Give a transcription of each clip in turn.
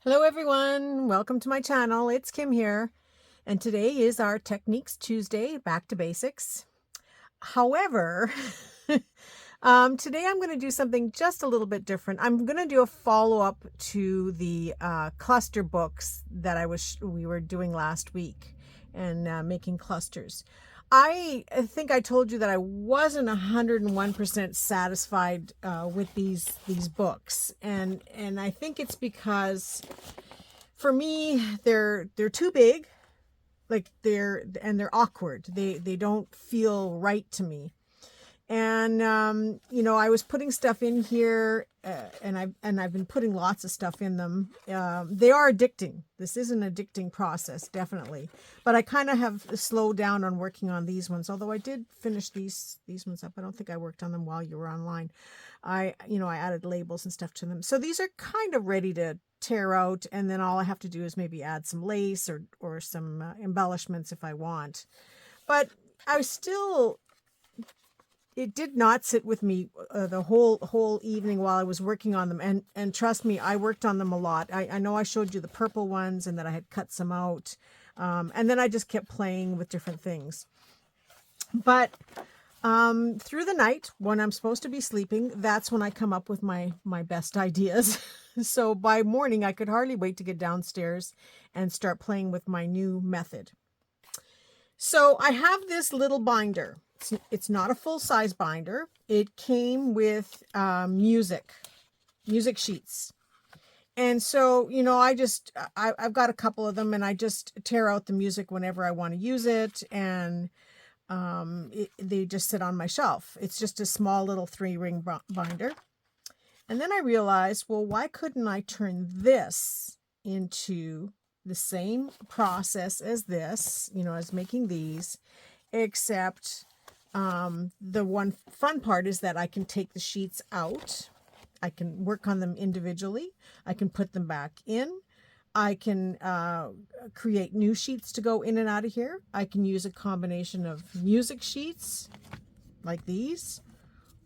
Hello everyone, welcome to my channel. It's Kim here, and today is our Techniques Tuesday, back to basics. However, today I'm going to do something just a little bit different. I'm going to do a follow-up to the cluster books that we were doing last week and making clusters. I think I told you that I wasn't 101% satisfied with these books, and I think it's because for me they're too big, like they're awkward. They don't feel right to me. And I was putting stuff in here, and I've been putting lots of stuff in them. They are addicting. This is an addicting process, definitely. But I kind of have slowed down on working on these ones. Although I did finish these ones up. I don't think I worked on them while you were online. I added labels and stuff to them. So these are kind of ready to tear out, and then all I have to do is maybe add some lace or some embellishments if I want. But I was still. It did not sit with me the whole evening while I was working on them. And trust me, I worked on them a lot. I know I showed you the purple ones and that I had cut some out. And then I just kept playing with different things. But through the night, when I'm supposed to be sleeping, that's when I come up with my best ideas. So by morning, I could hardly wait to get downstairs and start playing with my new method. So I have this little binder. It's not a full-size binder. It came with music sheets. And so, I've got a couple of them, and I just tear out the music whenever I want to use it. And they just sit on my shelf. It's just a small little 3-ring binder. And then I realized, well, why couldn't I turn this into the same process as this, as making these, except the one fun part is that I can take the sheets out. I can work on them individually. I can put them back in. I can create new sheets to go in and out of here. I can use a combination of music sheets like these,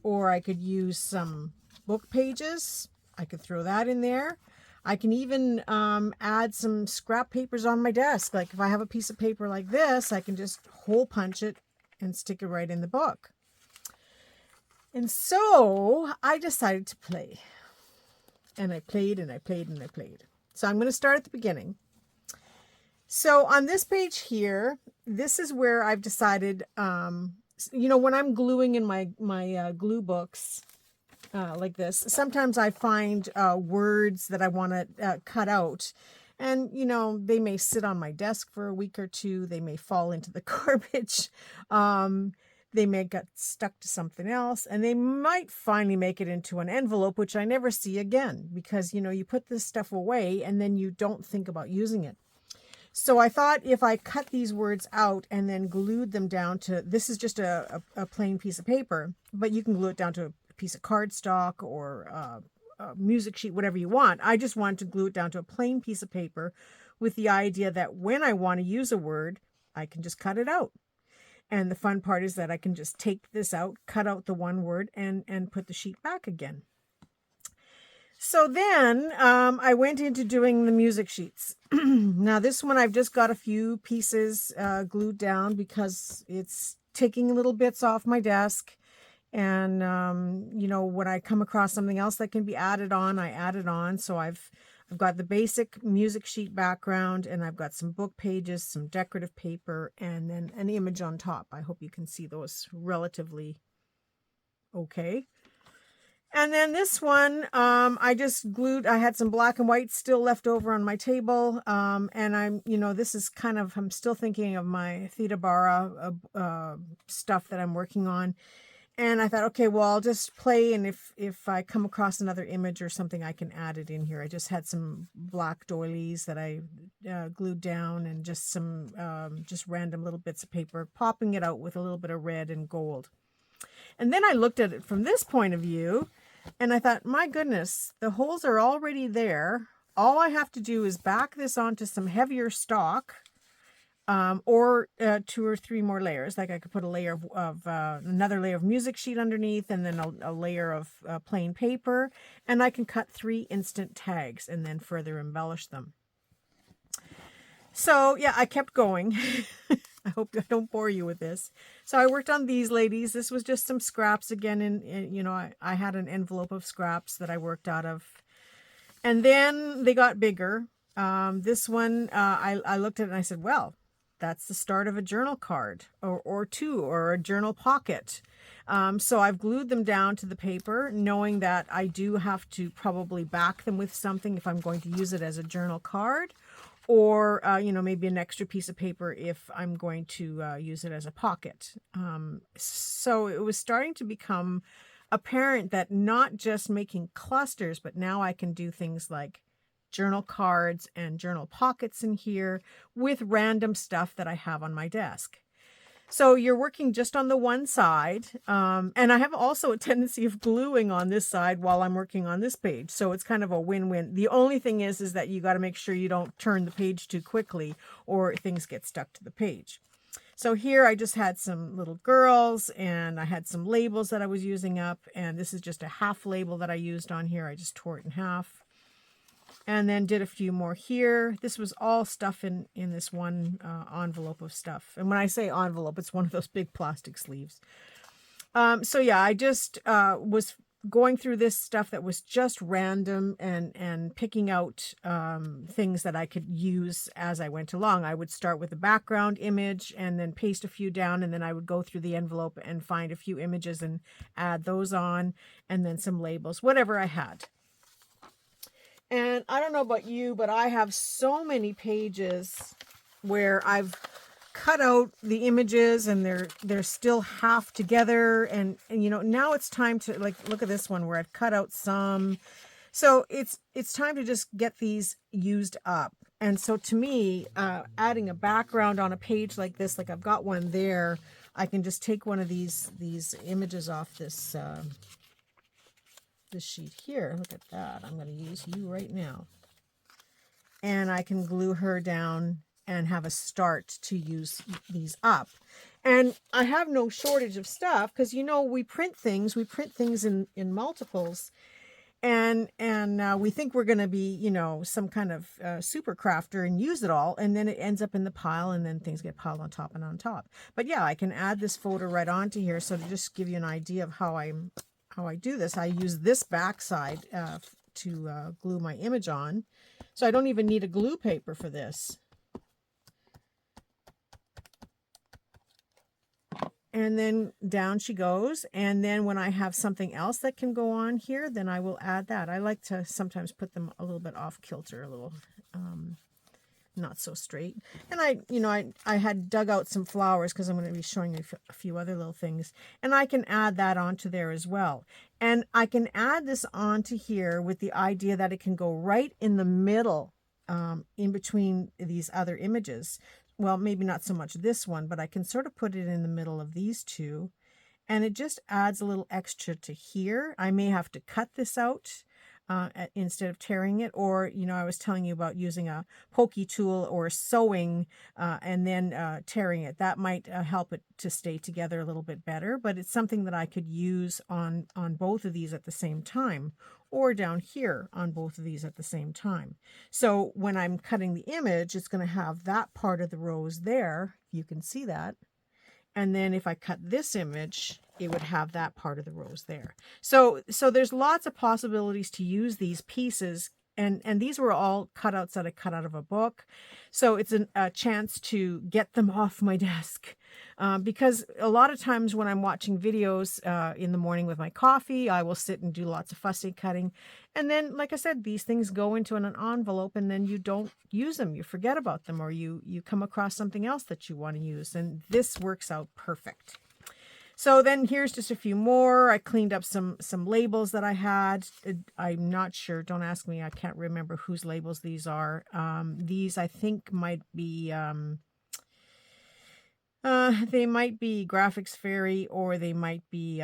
or I could use some book pages. I could throw that in there. I can even add some scrap papers on my desk. Like if I have a piece of paper like this, I can just hole punch it and stick it right in the book. And so I decided to play. And I played and I played and I played. So I'm going to start at the beginning. So on this page here, this is where I've decided, when I'm gluing in my glue books like this, sometimes I find words that I want to cut out. And, they may sit on my desk for a week or two. They may fall into the garbage. They may get stuck to something else. And they might finally make it into an envelope, which I never see again. Because, you put this stuff away and then you don't think about using it. So I thought if I cut these words out and then glued them down to, this is just a plain piece of paper, but you can glue it down to a piece of cardstock or a music sheet, whatever you want. I just wanted to glue it down to a plain piece of paper with the idea that when I want to use a word, I can just cut it out. And the fun part is that I can just take this out, cut out the one word, and put the sheet back again. So then I went into doing the music sheets. Now this one I've just got a few pieces glued down because it's taking little bits off my desk. And, when I come across something else that can be added on, I add it on. So I've got the basic music sheet background, and I've got some book pages, some decorative paper, and then an image on top. I hope you can see those relatively okay. And then this one, I just glued, I had some black and white still left over on my table. And I'm, this is kind of, I'm still thinking of my Theta Bara stuff that I'm working on. And I thought, okay, well, I'll just play, and if I come across another image or something, I can add it in here. I just had some black doilies that I glued down, and just some just random little bits of paper, popping it out with a little bit of red and gold. And then I looked at it from this point of view, and I thought, my goodness, the holes are already there. All I have to do is back this onto some heavier stock, or 2 or 3 more layers. Like I could put a layer of another layer of music sheet underneath, and then a layer of plain paper, and I can cut 3 instant tags and then further embellish them. So yeah, I kept going. I hope I don't bore you with this. So I worked on these ladies. This was just some scraps again, and you know, I had an envelope of scraps that I worked out of, and then they got bigger. This one, I looked at it and I said, well, that's the start of a journal card or 2, or a journal pocket. So I've glued them down to the paper, knowing that I do have to probably back them with something if I'm going to use it as a journal card, or, you know, maybe an extra piece of paper if I'm going to use it as a pocket. So it was starting to become apparent that not just making clusters, but now I can do things like journal cards and journal pockets in here with random stuff that I have on my desk. So you're working just on the one side. And I have also a tendency of gluing on this side while I'm working on this page. So it's kind of a win-win. The only thing is that you got to make sure you don't turn the page too quickly or things get stuck to the page. So here I just had some little girls, and I had some labels that I was using up. And this is just a half label that I used on here. I just tore it in half. And then did a few more here. This was all stuff in this one envelope of stuff. And when I say envelope, it's one of those big plastic sleeves. So yeah, I just was going through this stuff that was just random and picking out things that I could use as I went along. I would start with a background image and then paste a few down, and then I would go through the envelope and find a few images and add those on, and then some labels, whatever I had. And I don't know about you, but I have so many pages where I've cut out the images and they're still half together. And you know, now it's time to, like, look at this one where I've cut out some. So it's time to just get these used up. And so to me, adding a background on a page like this, like I've got one there, I can just take one of these images off this this sheet here. Look at that. I'm going to use you right now. And I can glue her down and have a start to use these up. And I have no shortage of stuff because, you know, we print things in multiples. And we think we're going to be, you know, some kind of super crafter and use it all. And then it ends up in the pile, and then things get piled on top and on top. But yeah, I can add this photo right onto here. So to just give you an idea of how I do this, I use this back side to glue my image on. So I don't even need a glue paper for this. And then down she goes. And then when I have something else that can go on here, then I will add that. I like to sometimes put them a little bit off kilter, a little not so straight. And I had dug out some flowers because I'm going to be showing you a few other little things. And I can add that onto there as well. And I can add this onto here with the idea that it can go right in the middle, in between these other images. Well, maybe not so much this one, but I can sort of put it in the middle of these two. And it just adds a little extra to here. I may have to cut this out instead of tearing it, or, you know, I was telling you about using a pokey tool or sewing and then tearing it. That might help it to stay together a little bit better, but it's something that I could use on both of these at the same time, or down here on both of these at the same time. So when I'm cutting the image, it's going to have that part of the rose there. You can see that. And then if I cut this image, it would have that part of the rose there. So there's lots of possibilities to use these pieces. And these were all cutouts that I cut out of a book. So it's a chance to get them off my desk. Because a lot of times when I'm watching videos in the morning with my coffee, I will sit and do lots of fussy cutting. And then, like I said, these things go into an envelope, and then you don't use them. You forget about them, or you come across something else that you want to use. And this works out perfect. So then here's just a few more. I cleaned up some labels that I had. I'm not sure. Don't ask me. I can't remember whose labels these are. These I think might be they might be Graphics Fairy, or they might be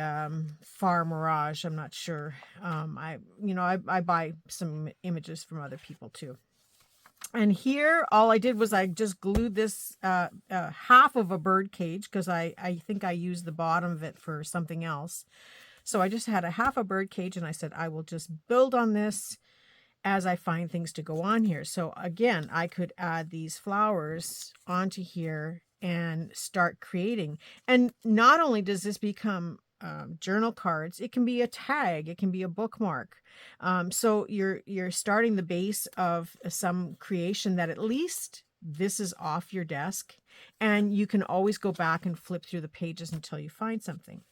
Far Mirage. I'm not sure. I buy some images from other people too. And here, all I did was I just glued this half of a bird cage, because I think I used the bottom of it for something else. So I just had a half a bird cage, and I said, I will just build on this as I find things to go on here. So again, I could add these flowers onto here and start creating. And not only does this become journal cards, it can be a tag, it can be a bookmark. So you're starting the base of some creation that at least this is off your desk, and you can always go back and flip through the pages until you find something.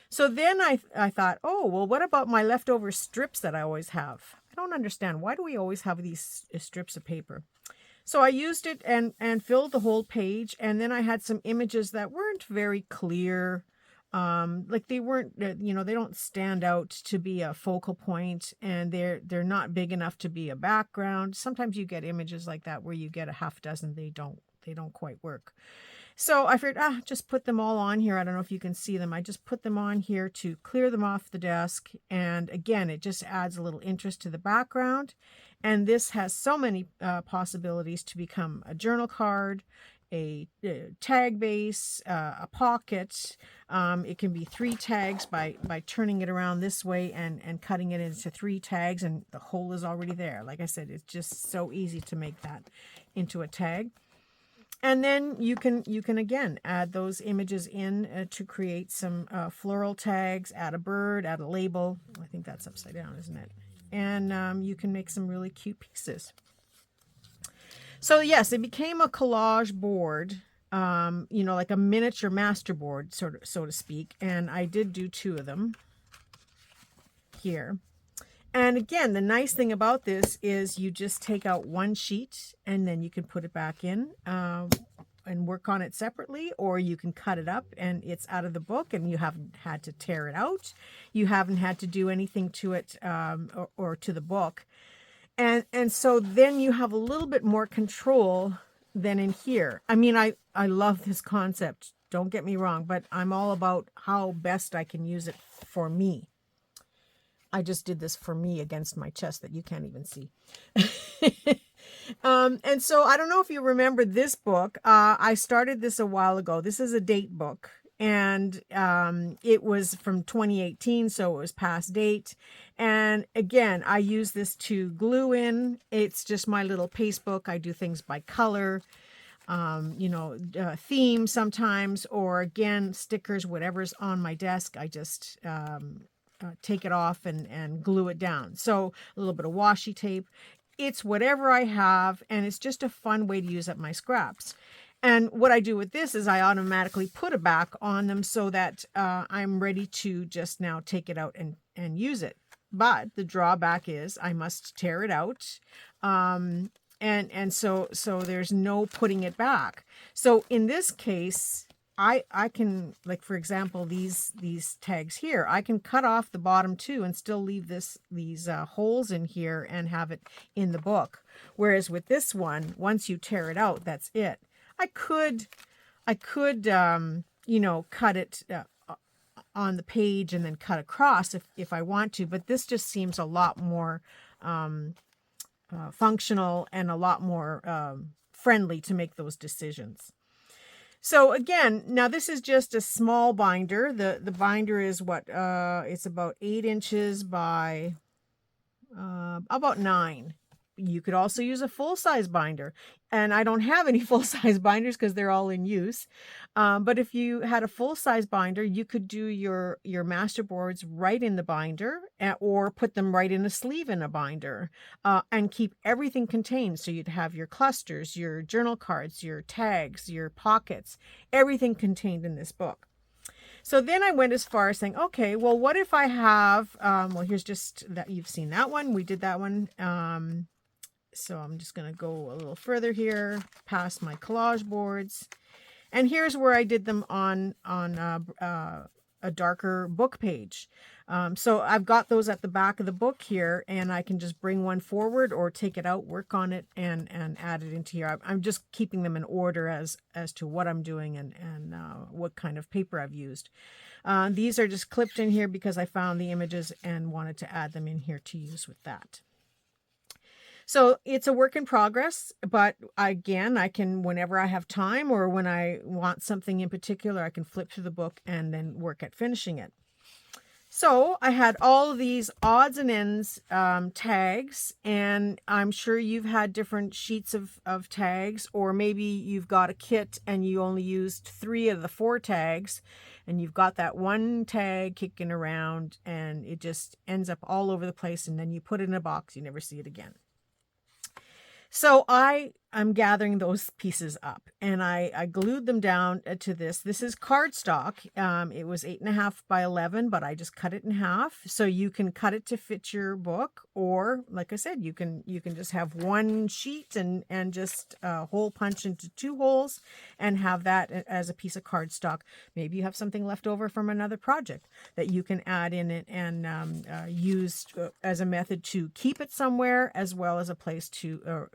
So then I thought, oh, well, what about my leftover strips that I always have? I don't understand. Why do we always have these strips of paper? So I used it and filled the whole page. And then I had some images that weren't very clear. Like they weren't, you know, they don't stand out to be a focal point, and they're not big enough to be a background. Sometimes you get images like that where you get a half dozen. They don't quite work. So I figured, just put them all on here. I don't know if you can see them. I just put them on here to clear them off the desk. And again, it just adds a little interest to the background. And this has so many possibilities to become a journal card, a tag base, a pocket. It can be 3 tags by turning it around this way and cutting it into 3 tags, and the hole is already there. Like I said, it's just so easy to make that into a tag. And then you can again add those images in to create some floral tags, add a bird, add a label. I think that's upside down, isn't it? And you can make some really cute pieces. So yes, it became a collage board, you know, like a miniature masterboard, so to speak. And I did do 2 of them here. And again, the nice thing about this is you just take out one sheet and then you can put it back in and work on it separately, or you can cut it up and it's out of the book and you haven't had to tear it out. You haven't had to do anything to it or to the book. And so then you have a little bit more control than in here. I mean, I love this concept, don't get me wrong, but I'm all about how best I can use it for me. I just did this for me against my chest that you can't even see. And so I don't know if you remember this book. I started this a while ago. This is a date book, and it was from 2018, so it was past date. And again, I use this to glue in. It's just my little paste book. I do things by color, you know, theme sometimes, or again, stickers, whatever's on my desk. I just take it off and glue it down. So a little bit of washi tape. It's whatever I have, and it's just a fun way to use up my scraps. And what I do with this is I automatically put a back on them so that I'm ready to just now take it out and use it. But the drawback is I must tear it out. And so there's no putting it back. So in this case, I can, like, for example, these tags here, I can cut off the bottom 2 and still leave these holes in here and have it in the book. Whereas with this one, once you tear it out, that's it. I could you know, cut it on the page and then cut across if I want to, but this just seems a lot more functional and a lot more friendly to make those decisions. So again, now this is just a small binder. The binder is what, it's about 8 inches by about 9. You could also use a full-size binder. And I don't have any full-size binders because they're all in use. But if you had a full-size binder, you could do your masterboards right in the binder, or put them right in a sleeve in a binder, and keep everything contained. So you'd have your clusters, your journal cards, your tags, your pockets, everything contained in this book. So then I went as far as saying, okay, well, what if I have, well, here's just that, you've seen that one. We did that one. So I'm just going to go a little further here, past my collage boards. And here's where I did them on a darker book page. So I've got those at the back of the book here, and I can just bring one forward or take it out, work on it, and add it into here. I'm just keeping them in order as to what I'm doing and what kind of paper I've used. These are just clipped in here because I found the images and wanted to add them in here to use with that. So it's a work in progress, but again, I can, whenever I have time or when I want something in particular, I can flip through the book and then work at finishing it. So I had all of these odds and ends tags, and I'm sure you've had different sheets of tags, or maybe you've got a kit and you only used 3 of the 4 tags, and you've got that one tag kicking around and it just ends up all over the place, and then you put it in a box, you never see it again. So I'm gathering those pieces up, and I glued them down to this. This is cardstock. It was 8.5 by 11, but I just cut it in half. So you can cut it to fit your book, or like I said, you can just have one sheet and just hole punch into 2 holes and have that as a piece of cardstock. Maybe you have something left over from another project that you can add in it and use as a method to keep it somewhere, as well as a place to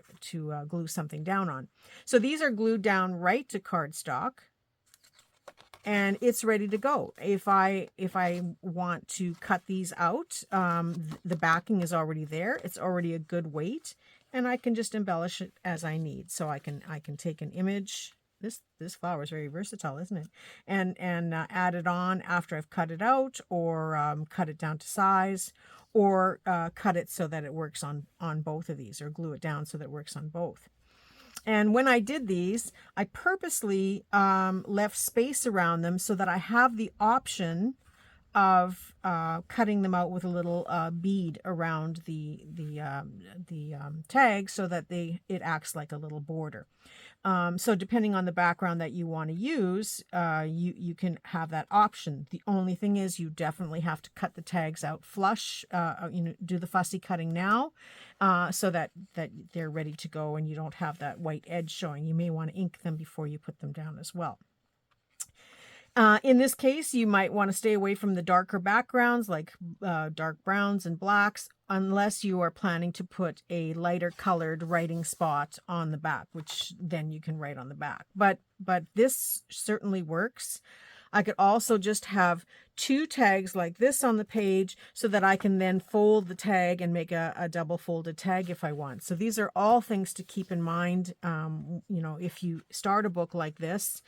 glue something down on. So these are glued down right to cardstock, and it's ready to go. If I want to cut these out, the backing is already there. It's already a good weight, and I can just embellish it as I need. So I can take an image. This flower is very versatile, isn't it? And add it on after I've cut it out, or cut it down to size, or cut it so that it works on both of these, or glue it down so that it works on both. And when I did these, I purposely left space around them so that I have the option of cutting them out with a little bead around the tag, so that it acts like a little border. So depending on the background that you want to use, you can have that option. The only thing is you definitely have to cut the tags out flush, do the fussy cutting now, so that they're ready to go and you don't have that white edge showing. You may want to ink them before you put them down as well. In this case, you might want to stay away from the darker backgrounds like dark browns and blacks, unless you are planning to put a lighter colored writing spot on the back, which then you can write on the back. But this certainly works. I could also just have 2 tags like this on the page, so that I can then fold the tag and make a double folded tag if I want. So these are all things to keep in mind, if you start a book like this.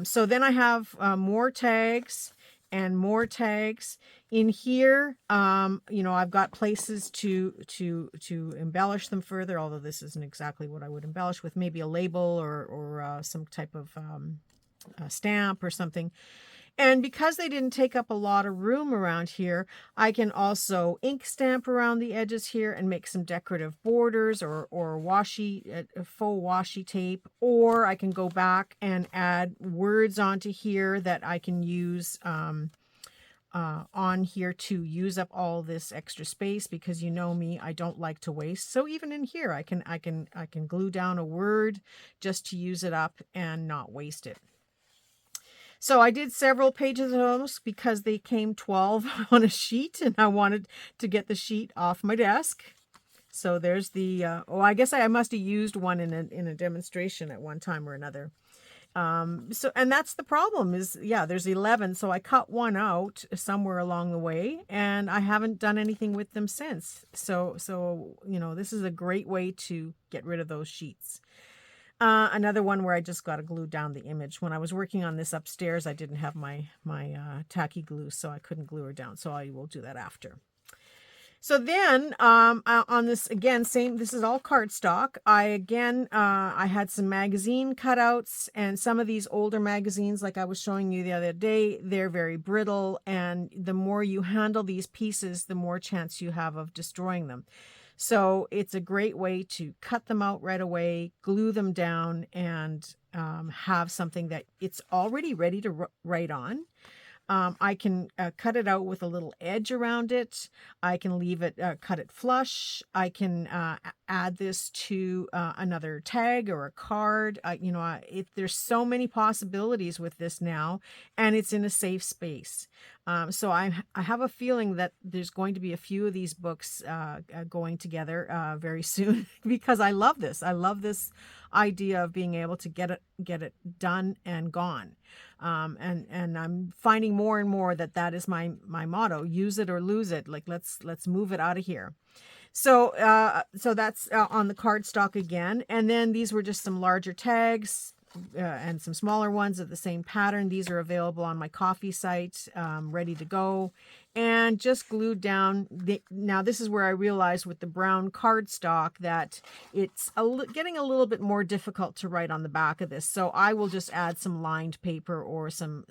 So then I have more tags and more tags in here. I've got places to embellish them further, although this isn't exactly what I would embellish with. Maybe a label or some type of a stamp or something. And because they didn't take up a lot of room around here, I can also ink stamp around the edges here and make some decorative borders, or washi, faux washi tape, or I can go back and add words onto here that I can use on here to use up all this extra space, because you know me, I don't like to waste. So even in here, I can glue down a word just to use it up and not waste it. So I did several pages of those because they came 12 on a sheet, and I wanted to get the sheet off my desk. So there's the, I guess I must have used one in a demonstration at one time or another. And that's the problem is, there's 11. So I cut one out somewhere along the way, and I haven't done anything with them since. So this is a great way to get rid of those sheets. Another one where I just got to glue down the image. When I was working on this upstairs, I didn't have my tacky glue, so I couldn't glue her down. So I will do that after. So then on this, again, this is all cardstock. I had some magazine cutouts, and some of these older magazines, like I was showing you the other day, they're very brittle, and the more you handle these pieces, the more chance you have of destroying them. So it's a great way to cut them out right away, glue them down, and have something that it's already ready to write on. I can cut it out with a little edge around it. I can leave it, cut it flush. I can add this to another tag or a card. There's so many possibilities with this now, and it's in a safe space. So I have a feeling that there's going to be a few of these books going together very soon, because I love this. I love this idea of being able to get it done and gone. And I'm finding more and more that is my motto: use it or lose it. Like let's move it out of here. So that's on the cardstock again. And then these were just some larger tags and some smaller ones of the same pattern. These are available on my coffee site, ready to go, and just glued down. Now this is where I realized with the brown cardstock that it's getting a little bit more difficult to write on the back of this. So I will just add some lined paper or some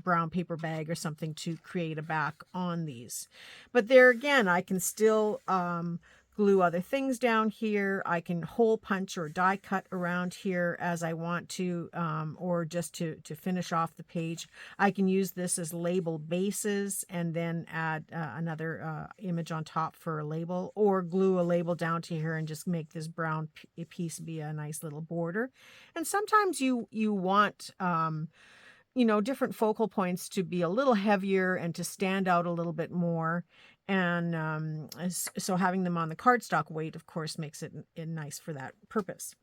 brown paper bag or something to create a back on these. But there again, I can still glue other things down here. I can hole punch or die cut around here as I want to, or just to finish off the page. I can use this as label bases and then add another image on top for a label, or glue a label down to here and just make this brown piece be a nice little border. And sometimes you want different focal points to be a little heavier and to stand out a little bit more. And so having them on the cardstock weight, of course, makes it nice for that purpose.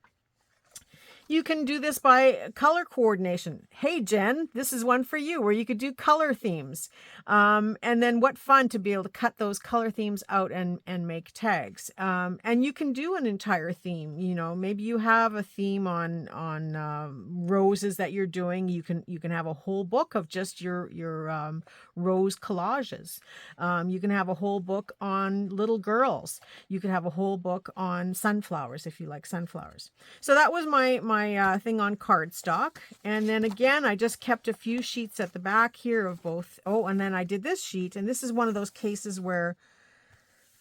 You can do this by color coordination. Hey, Jen, this is one for you where you could do color themes. And then what fun to be able to cut those color themes out and make tags. And you can do an entire theme. Maybe you have a theme on roses that you're doing. You can have a whole book of just your rose collages. You can have a whole book on little girls. You can have a whole book on sunflowers if you like sunflowers. So that was my thing on cardstock. And then again, I just kept a few sheets at the back here of both. Oh, and then I did this sheet. And this is one of those cases where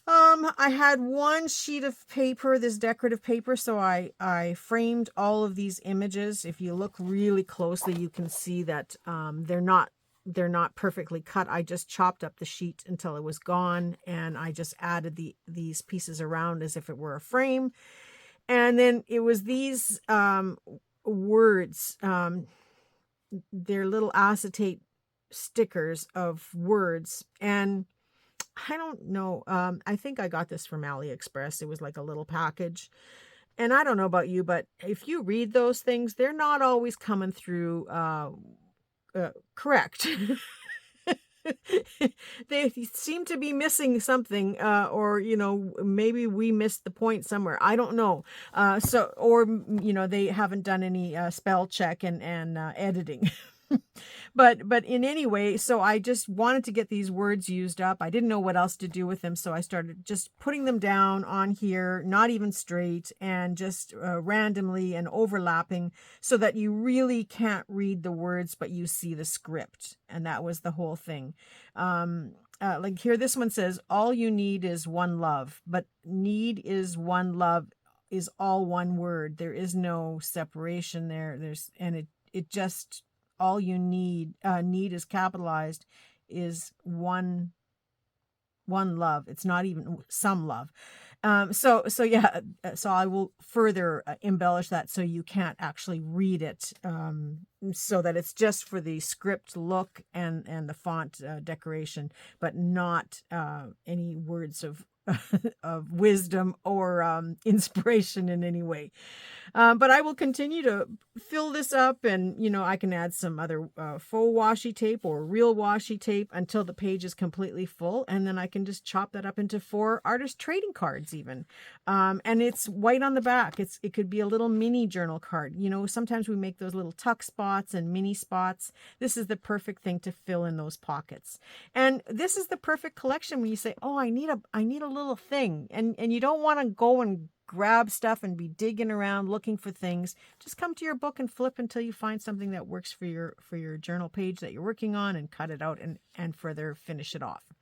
I had one sheet of paper, this decorative paper. So I framed all of these images. If you look really closely, you can see that they're not perfectly cut. I just chopped up the sheet until it was gone. And I just added these pieces around as if it were a frame. And then it was these words, they're little acetate stickers of words. And I don't know, I think I got this from AliExpress. It was like a little package. And I don't know about you, but if you read those things, they're not always coming through correct. They seem to be missing something, or maybe we missed the point somewhere. I don't know. Or they haven't done any spell check and editing. But in any way, so I just wanted to get these words used up. I didn't know what else to do with them, so I started just putting them down on here, not even straight, and just randomly and overlapping, so that you really can't read the words, but you see the script. And that was the whole thing. Like here, this one says, all you need is one love, but need is one love is all one word. There is no separation there. It just, all you need is capitalized, is one love. It's not even some love. So I will further embellish that so you can't actually read it, so that it's just for the script look and the font decoration, but not any words of of wisdom or inspiration in any way. But I will continue to fill this up, and I can add some other faux washi tape or real washi tape until the page is completely full, and then I can just chop that up into 4 artist trading cards even. And it's white on the back. It could be a little mini journal card. Sometimes we make those little tuck spots and mini spots. This is the perfect thing to fill in those pockets. And this is the perfect collection when you say, oh, I need a little thing, and you don't want to go and grab stuff and be digging around looking for things. Just come to your book and flip until you find something that works for your journal page that you're working on, and cut it out and further finish it off.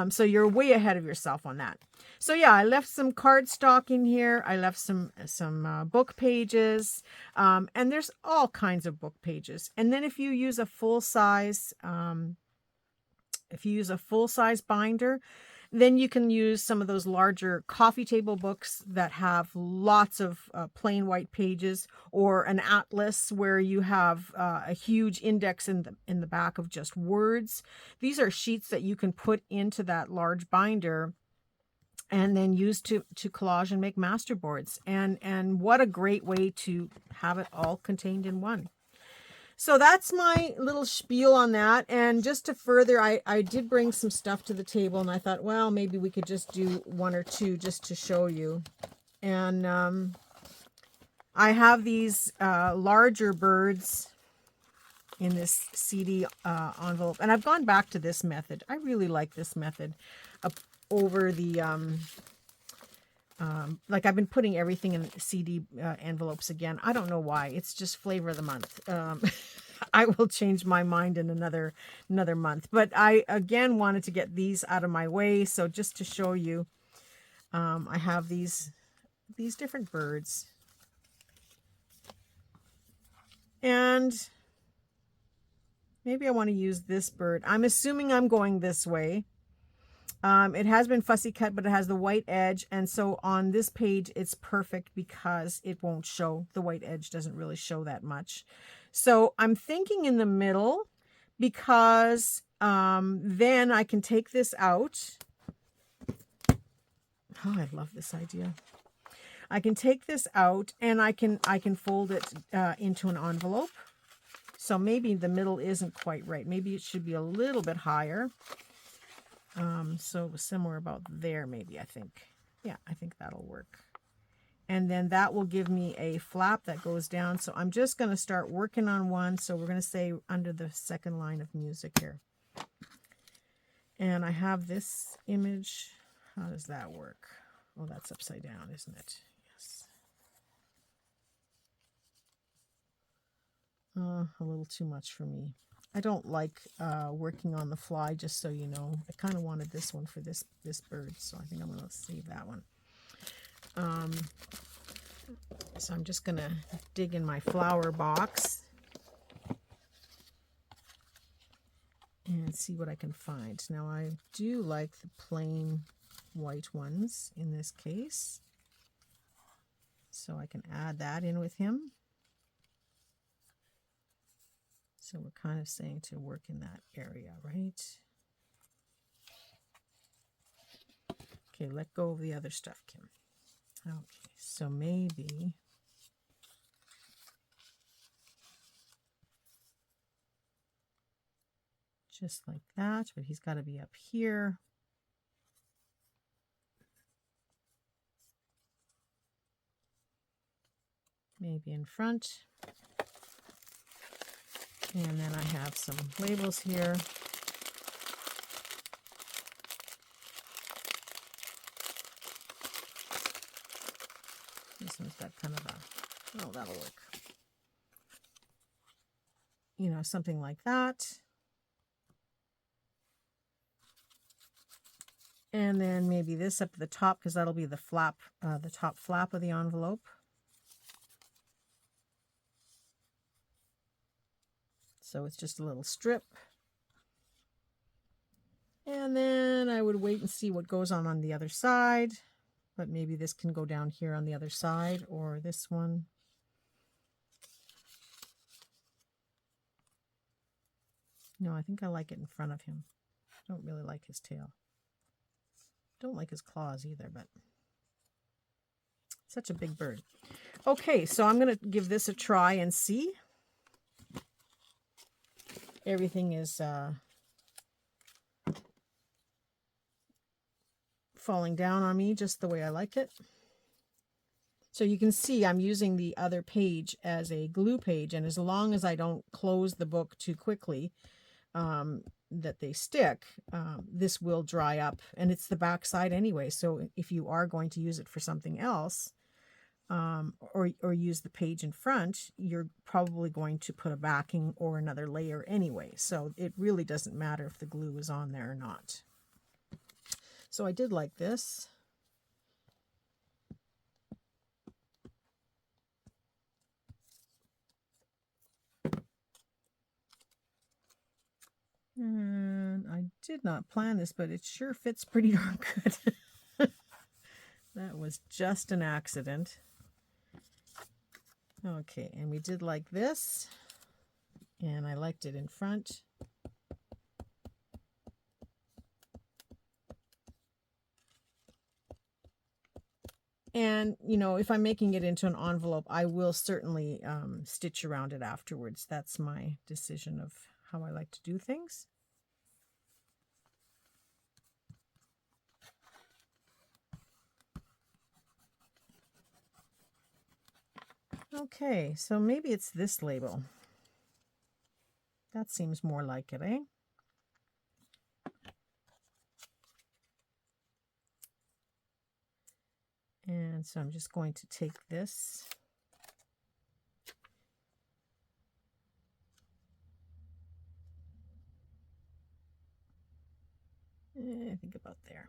So you're way ahead of yourself on that. So yeah, I left some cardstock in here. I left some book pages, and there's all kinds of book pages. And then if you use a full size binder, then you can use some of those larger coffee table books that have lots of plain white pages, or an atlas where you have a huge index in the back of just words. These are sheets that you can put into that large binder and then use to collage and make masterboards. And what a great way to have it all contained in one. So that's my little spiel on that. And just to further, I did bring some stuff to the table, and I thought, well, maybe we could just do one or two just to show you. And I have these larger birds in this CD envelope. And I've gone back to this method. I really like this method over the... like I've been putting everything in CD envelopes again. I don't know why. It's just flavor of the month. I will change my mind in another month. But I, again, wanted to get these out of my way. So just to show you, I have these different birds. And maybe I want to use this bird. I'm assuming I'm going this way. It has been fussy cut, but it has the white edge. And so on this page, it's perfect because it won't show. The white edge doesn't really show that much. So I'm thinking in the middle because then I can take this out. Oh, I love this idea. I can take this out and I can fold it into an envelope. So maybe the middle isn't quite right. Maybe it should be a little bit higher. So somewhere about there, maybe, I think. Yeah, I think that'll work. And then that will give me a flap that goes down. So I'm just going to start working on one. So we're going to say under the second line of music here. And I have this image. How does that work? Oh, that's upside down, isn't it? Yes. A little too much for me. I don't like working on the fly, just so you know. I kind of wanted this one for this bird, so I think I'm going to save that one. So I'm just going to dig in my flower box and see what I can find. Now, I do like the plain white ones in this case, so I can add that in with him. So we're kind of saying to work in that area, right? Okay, let go of the other stuff, Kim. Okay, so maybe just like that, but he's got to be up here. Maybe in front. And then I have some labels here. This one's got kind of a, oh, that'll work. You know, something like that. And then maybe this up at the top, because that'll be the flap, the top flap of the envelope. So it's just a little strip. And then I would wait and see what goes on the other side. But maybe this can go down here on the other side, or this one. No, I think I like it in front of him. I don't really like his tail. Don't like his claws either, but such a big bird. Okay, so I'm going to give this a try and see. Everything is falling down on me just the way I like it. So you can see I'm using the other page as a glue page, and as long as I don't close the book too quickly, that they stick, this will dry up, and it's the back side anyway. So if you are going to use it for something else, or use the page in front, you're probably going to put a backing or another layer anyway. So it really doesn't matter if the glue is on there or not. So I did like this. And I did not plan this, but it sure fits pretty darn good. That was just an accident. Okay, and we did like this, and I liked it in front. And, you know, if I'm making it into an envelope, I will certainly stitch around it afterwards. That's my decision of how I like to do things. Okay, so maybe it's this label. That seems more like it, eh? And so I'm just going to take this. I think about there.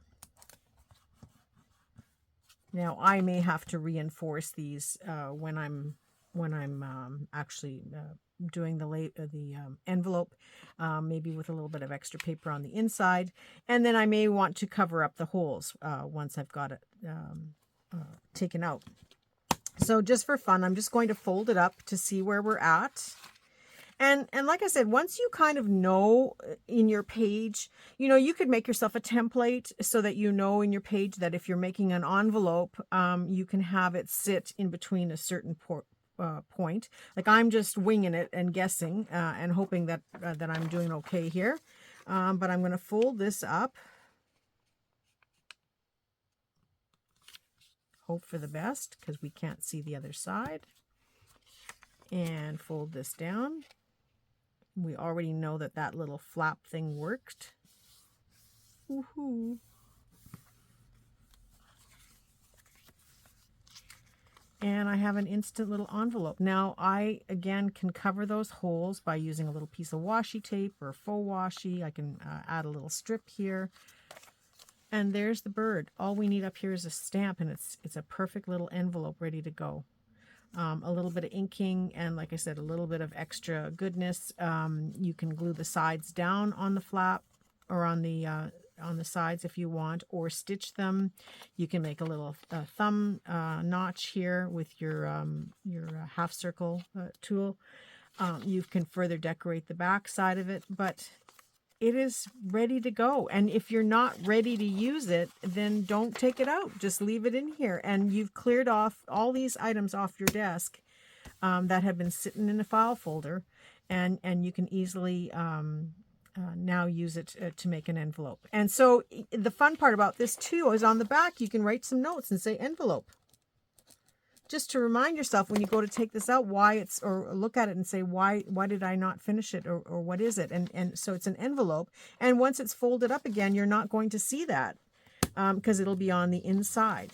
Now I may have to reinforce these when I'm actually doing the envelope, maybe with a little bit of extra paper on the inside, and then I may want to cover up the holes once I've got it taken out. So just for fun, I'm just going to fold it up to see where we're at. And like I said, once you kind of know in your page, you know, you could make yourself a template so that you know in your page that if you're making an envelope, you can have it sit in between a certain point. Like I'm just winging it and guessing and hoping that that I'm doing okay here. But I'm going to fold this up. Hope for the best because we can't see the other side. And fold this down. We already know that that little flap thing worked. Woohoo! And I have an instant little envelope. Now I, again, can cover those holes by using a little piece of washi tape or faux washi. I can add a little strip here. And there's the bird. All we need up here is a stamp, and it's a perfect little envelope ready to go. A little bit of inking, and like I said, a little bit of extra goodness. You can glue the sides down on the flap or on the sides if you want, or stitch them. You can make a little thumb notch here with your half circle tool. You can further decorate the back side of it, but it is ready to go. And if you're not ready to use it, then don't take it out. Just leave it in here. And you've cleared off all these items off your desk that have been sitting in a file folder. And you can easily now use it to make an envelope. And so the fun part about this too is on the back, you can write some notes and say envelope. Just to remind yourself when you go to take this out why it's, or look at it and say, why did I not finish it, or what is it? And so it's an envelope. And once it's folded up again, you're not going to see that because it'll be on the inside.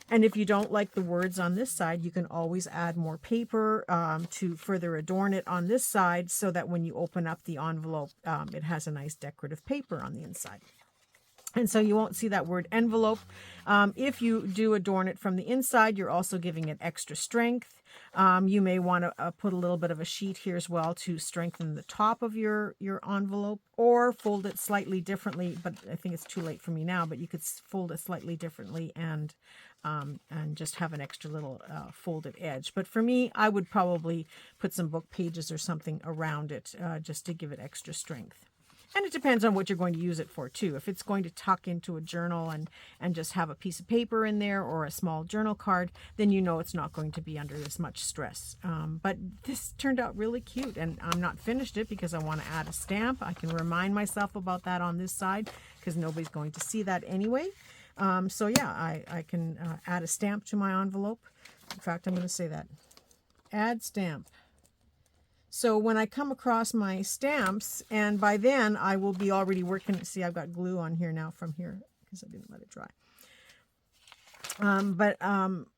And if you don't like the words on this side, you can always add more paper to further adorn it on this side so that when you open up the envelope, it has a nice decorative paper on the inside. And so you won't see that word envelope. If you do adorn it from the inside, you're also giving it extra strength. You may want to put a little bit of a sheet here as well to strengthen the top of your envelope, or fold it slightly differently. But I think it's too late for me now, but you could fold it slightly differently and just have an extra little folded edge. But for me, I would probably put some book pages or something around it just to give it extra strength. And it depends on what you're going to use it for too. If it's going to tuck into a journal and just have a piece of paper in there or a small journal card, then you know it's not going to be under as much stress. But this turned out really cute, and I'm not finished it because I want to add a stamp. I can remind myself about that on this side because nobody's going to see that anyway. So yeah, I can add a stamp to my envelope. In fact, I'm going to say that. Add stamp. So when I come across my stamps, and by then I will be already working, see I've got glue on here now from here because I didn't let it dry.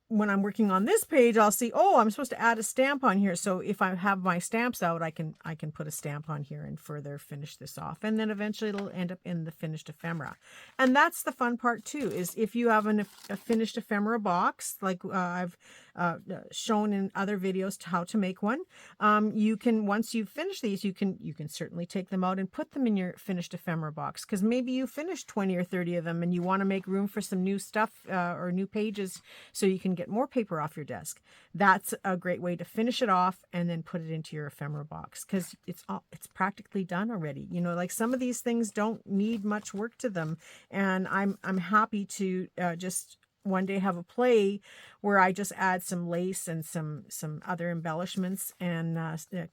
When I'm working on this page, I'll see, oh, I'm supposed to add a stamp on here. So if I have my stamps out, I can put a stamp on here and further finish this off. And then eventually it'll end up in the finished ephemera. And that's the fun part too, is if you have a finished ephemera box, like I've shown in other videos how to make one, you can, once you finish these, you can certainly take them out and put them in your finished ephemera box, because maybe you finished 20 or 30 of them and you want to make room for some new stuff or new pages so you can get more paper off your desk. That's a great way to finish it off and then put it into your ephemera box, because it's practically done already. You know, like some of these things don't need much work to them, and I'm happy to just one day have a play where I just add some lace and some other embellishments and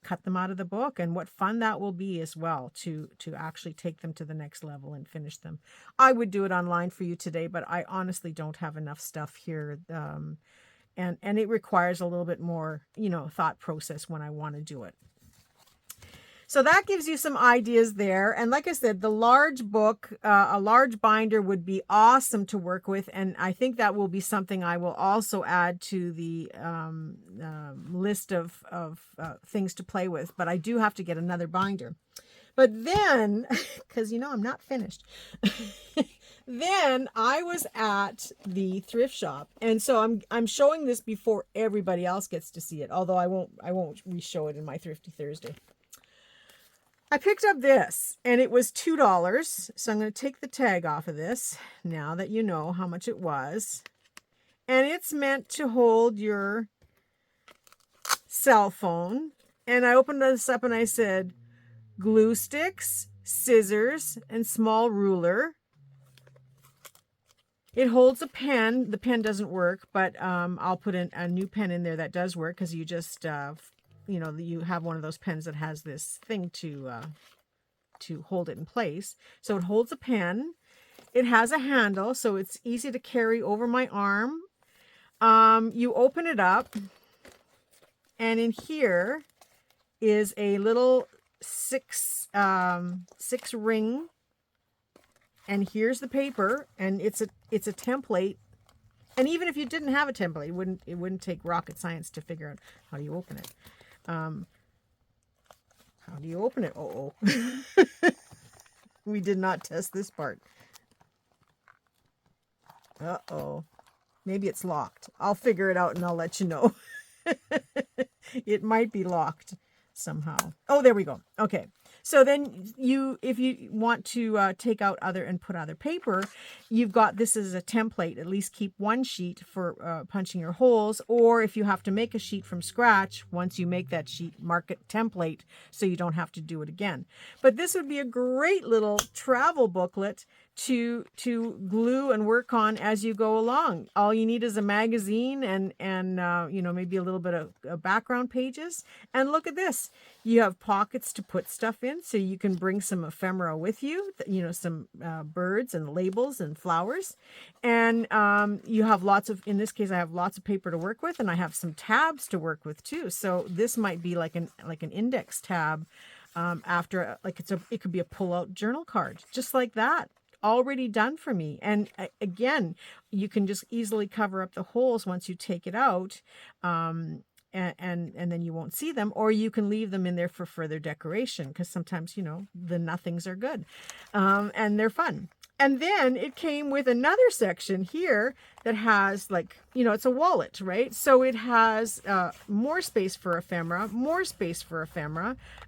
cut them out of the book, and what fun that will be as well to actually take them to the next level and finish them. I would do it online for you today, but I honestly don't have enough stuff here, and it requires a little bit more, thought process when I want to do it. So that gives you some ideas there. And like I said, the large book, a large binder would be awesome to work with. And I think that will be something I will also add to the list of things to play with. But I do have to get another binder. But then, because I'm not finished, then I was at the thrift shop. And so I'm showing this before everybody else gets to see it. Although I won't re-show it in my Thrifty Thursday. I picked up this, and it was $2. So I'm going to take the tag off of this now that you know how much it was. And it's meant to hold your cell phone. And I opened this up and I said, glue sticks, scissors, and small ruler. It holds a pen. The pen doesn't work, but I'll put a new pen in there that does work, because you just... you have one of those pens that has this thing to hold it in place. So it holds a pen. It has a handle, so it's easy to carry over my arm. You open it up, and in here is a little six ring. And here's the paper, and it's a template. And even if you didn't have a template, it wouldn't take rocket science to figure out how you open it. How do you open it? Oh. We did not test this part. Uh-oh. Maybe it's locked. I'll figure it out and I'll let you know. It might be locked somehow. Oh, there we go. Okay. So then if you want to take out and put other paper, you've got this as a template. At least keep one sheet for punching your holes. Or if you have to make a sheet from scratch, once you make that sheet, mark it template so you don't have to do it again. But this would be a great little travel booklet to glue and work on as you go along. All you need is a magazine and maybe a little bit of background pages. And look at this. You have pockets to put stuff in, so you can bring some ephemera with you, some birds and labels and flowers. And you have in this case, I have lots of paper to work with, and I have some tabs to work with too. So this might be like an index tab it could be a pull-out journal card, just like that. Already done for me. And again, you can just easily cover up the holes once you take it out. And then you won't see them, or you can leave them in there for further decoration, because sometimes, the nothings are good. And they're fun. And then it came with another section here that has it's a wallet, right? So it has more space for ephemera,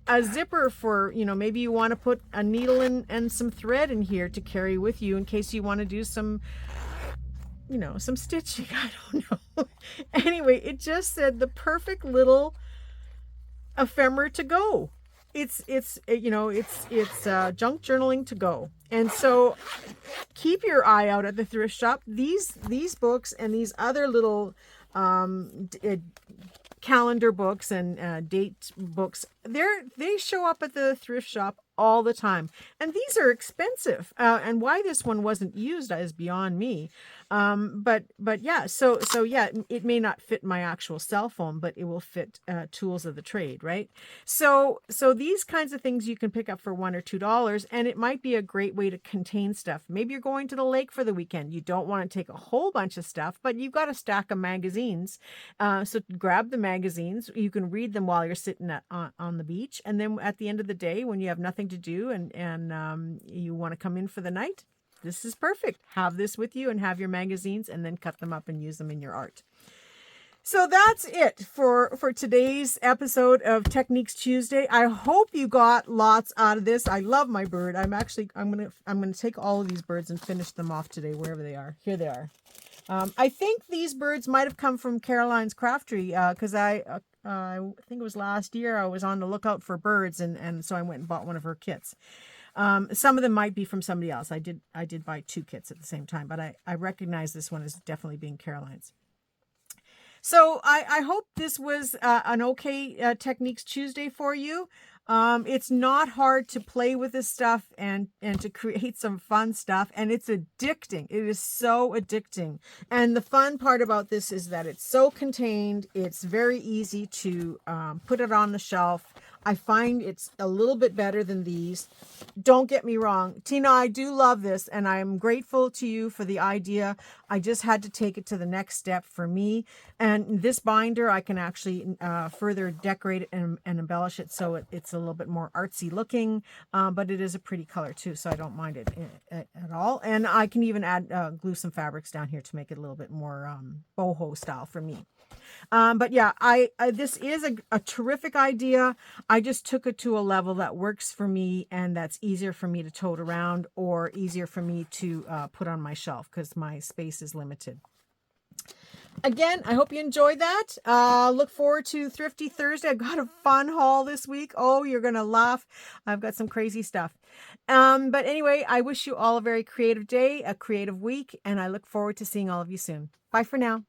a zipper for, maybe you want to put a needle and some thread in here to carry with you in case you want to do some stitching. I don't know. Anyway, it just said the perfect little ephemera to go. It's junk journaling to go. And so keep your eye out at the thrift shop. These books and these other little calendar books and date books, they show up at the thrift shop all the time. And these are expensive. And why this one wasn't used is beyond me. But yeah, so yeah, it may not fit my actual cell phone, but it will fit tools of the trade, right? So these kinds of things you can pick up for $1 or $2, and it might be a great way to contain stuff. Maybe you're going to the lake for the weekend. You don't want to take a whole bunch of stuff, but you've got a stack of magazines. So grab the magazines. You can read them while you're sitting on the beach. And then at the end of the day, when you have nothing to do and you want to come in for the night, this is perfect. Have this with you and have your magazines, and then cut them up and use them in your art. So that's it for today's episode of Techniques Tuesday. I hope you got lots out of this. I love my bird. I'm gonna take all of these birds and finish them off today, wherever they are. Here they are. I think these birds might have come from Caroline's Craftery, because I think it was last year I was on the lookout for birds, and so I went and bought one of her kits. Some of them might be from somebody else. I did buy 2 kits at the same time, but I recognize this one as definitely being Caroline's. So I hope this was an okay Techniques Tuesday for you. It's not hard to play with this stuff and to create some fun stuff, and it's addicting. It is so addicting. And the fun part about this is that it's so contained. It's very easy to put it on the shelf. I find it's a little bit better than these. Don't get me wrong, Tina, I do love this, and I'm grateful to you for the idea. I just had to take it to the next step for me. And this binder, I can actually further decorate it and embellish it so it's a little bit more artsy looking, but it is a pretty color too, so I don't mind it at all. And I can even add glue some fabrics down here to make it a little bit more boho style for me. But yeah, this is a terrific idea. I just took it to a level that works for me, and that's easier for me to tote around or easier for me to put on my shelf because my space is limited. Again, I hope you enjoyed that. Look forward to Thrifty Thursday. I've got a fun haul this week. Oh, you're going to laugh. I've got some crazy stuff. But anyway, I wish you all a very creative day, a creative week, and I look forward to seeing all of you soon. Bye for now.